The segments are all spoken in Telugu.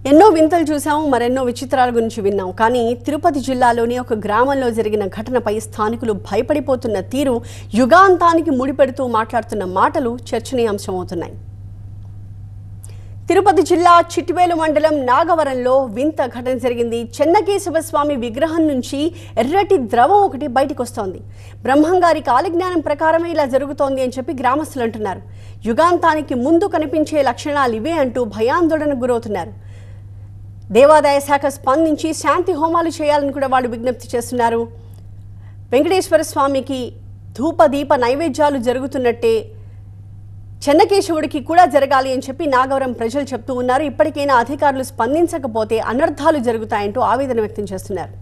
ఎన్నో వింతలు చూసాము, మరెన్నో విచిత్రాల గురించి విన్నాం. కానీ తిరుపతి జిల్లాలోని ఒక గ్రామంలో జరిగిన ఘటనపై స్థానికులు భయపడిపోతున్న తీరు, యుగాంతానికి ముడిపెడుతూ మాట్లాడుతున్న మాటలు చర్చనీయాంశమవుతున్నాయి. తిరుపతి జిల్లా చిట్వేలు మండలం నాగవరంలో వింత ఘటన జరిగింది. చెన్నకేశవ స్వామి విగ్రహం నుంచి ఎర్రటి ద్రవం ఒకటి బయటకు వస్తోంది. బ్రహ్మంగారి కాలజ్ఞానం ప్రకారమే ఇలా జరుగుతోంది అని చెప్పి గ్రామస్తులు అంటున్నారు. యుగాంతానికి ముందు కనిపించే లక్షణాలు ఇవే అంటూ భయాందోళనకు గురవుతున్నారు. దేవాదాయ శాఖ స్పందించి శాంతి హోమాలు చేయాలని కూడా వాళ్ళు విజ్ఞప్తి చేస్తున్నారు. వెంకటేశ్వర స్వామికి ధూపదీప నైవేద్యాలు జరుగుతున్నట్టే చెన్నకేశవుడికి కూడా జరగాలి అని చెప్పి నాగవరం ప్రజలు చెప్తూ ఉన్నారు. ఇప్పటికైనా అధికారులు స్పందించకపోతే అనర్థాలు జరుగుతాయంటూ ఆవేదన వ్యక్తం చేస్తున్నారు.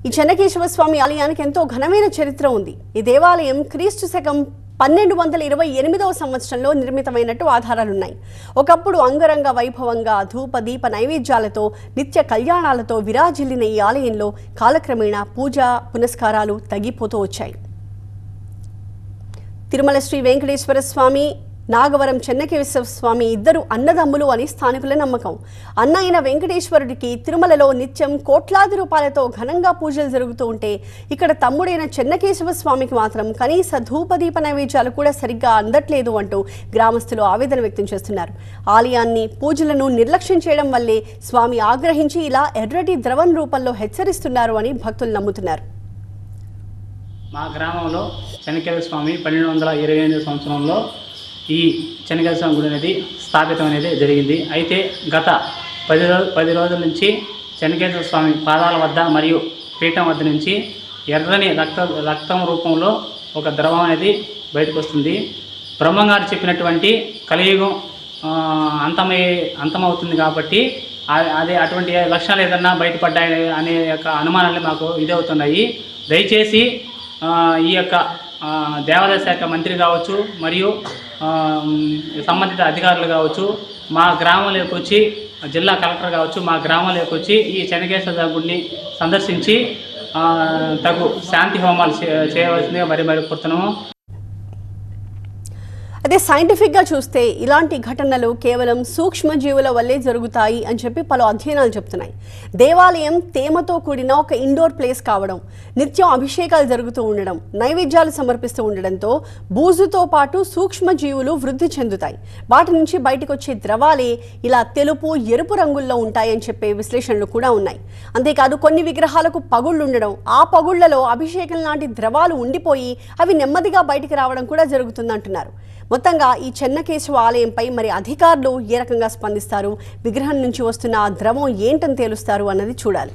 ఈ చెన్నకేశవ స్వామి ఆలయానికి ఎంతో ఘనమైన చరిత్ర ఉంది. ఈ దేవాలయం క్రీస్తు శకం 1228వ సంవత్సరంలో నిర్మితమైనట్టు ఆధారాలున్నాయి. ఒకప్పుడు అంగరంగ వైభవంగా ధూపదీప నైవేద్యాలతో నిత్య కళ్యాణాలతో విరాజిల్లిన ఈ ఆలయంలో కాలక్రమేణా పూజా పునస్కారాలు తగ్గిపోతూ వచ్చాయి. తిరుమల శ్రీ వెంకటేశ్వర స్వామి, నాగవరం చెన్నకేశవ స్వామి ఇద్దరు అన్నదమ్ములు అని స్థానికుల నమ్మకం. అన్న అయిన వెంకటేశ్వరుడికి తిరుమలలో నిత్యం కోట్లాది రూపాయలతో ఘనంగా పూజలు జరుగుతూ ఉంటే, ఇక్కడ తమ్ముడైన చెన్నకేశవ స్వామికి మాత్రం కనీస ధూపదీప నైవేద్యాలు కూడా సరిగ్గా అందట్లేదు అంటూ గ్రామస్తులు ఆవేదన వ్యక్తం చేస్తున్నారు. ఆలయాన్ని పూజలను నిర్లక్ష్యం చేయడం వల్లే స్వామి ఆగ్రహించి ఇలా ఎర్రటి ద్రవం రూపంలో హెచ్చరిస్తున్నారు అని భక్తులు నమ్ముతున్నారు. మా గ్రామంలో చెన్నకేశవ స్వామి 1228 సంవత్సరంలో ఈ చెన్నకేశవ స్వామి గుడి అనేది స్థాపితం అనేది జరిగింది. అయితే గత 10 రోజుల నుంచి చెన్నకేశవ స్వామి పాదాల వద్ద మరియు పీఠం వద్ద నుంచి ఎర్రని రక్తం రూపంలో ఒక ద్రవం అనేది బయటకు వస్తుంది. బ్రహ్మంగారు చెప్పినటువంటి కలియుగం అంతమవుతుంది కాబట్టి అటువంటి లక్షణాలు ఏదన్నా బయటపడ్డాయి అనే యొక్క అనుమానాలు మాకు ఇదవుతున్నాయి. దయచేసి ఈ యొక్క దేవాదాయ శాఖ మంత్రి కావచ్చు, మరియు సంబంధిత అధికారులు కావచ్చు, మా గ్రామంలోకి వచ్చి జిల్లా కలెక్టర్ కావచ్చు, మా గ్రామంలోకి వచ్చి ఈ చెన్నకేశవ గుడిని సందర్శించి తగు శాంతి హోమాలు చేయవలసిందిగా మరి కోరుతున్నాము. అదే సైంటిఫిక్గా చూస్తే ఇలాంటి ఘటనలు కేవలం సూక్ష్మజీవుల వల్లే జరుగుతాయి అని చెప్పి పలు అధ్యయనాలు చెప్తున్నాయి. దేవాలయం తేమతో కూడిన ఒక ఇండోర్ ప్లేస్ కావడం, నిత్యం అభిషేకాలు జరుగుతూ ఉండడం, నైవేద్యాలు సమర్పిస్తూ ఉండడంతో బూజుతో పాటు సూక్ష్మజీవులు వృద్ధి చెందుతాయి. వాటి నుంచి బయటకు వచ్చే ద్రవాలే ఇలా తెలుపు, ఎరుపు రంగుల్లో ఉంటాయని చెప్పే విశ్లేషణలు కూడా ఉన్నాయి. అంతేకాదు కొన్ని విగ్రహాలకు పగుళ్ళు ఉండడం, ఆ పగుళ్లలో అభిషేకం లాంటి ద్రవాలు ఉండిపోయి అవి నెమ్మదిగా బయటికి రావడం కూడా జరుగుతుందంటున్నారు. మొత్తంగా ఈ చెన్నకేశవ ఆలయంపై మరి అధికారులు ఏ రకంగా స్పందిస్తారు, విగ్రహం నుంచి వస్తున్న ఆ ద్రవం ఏంటని తేలుస్తారు అన్నది చూడాలి.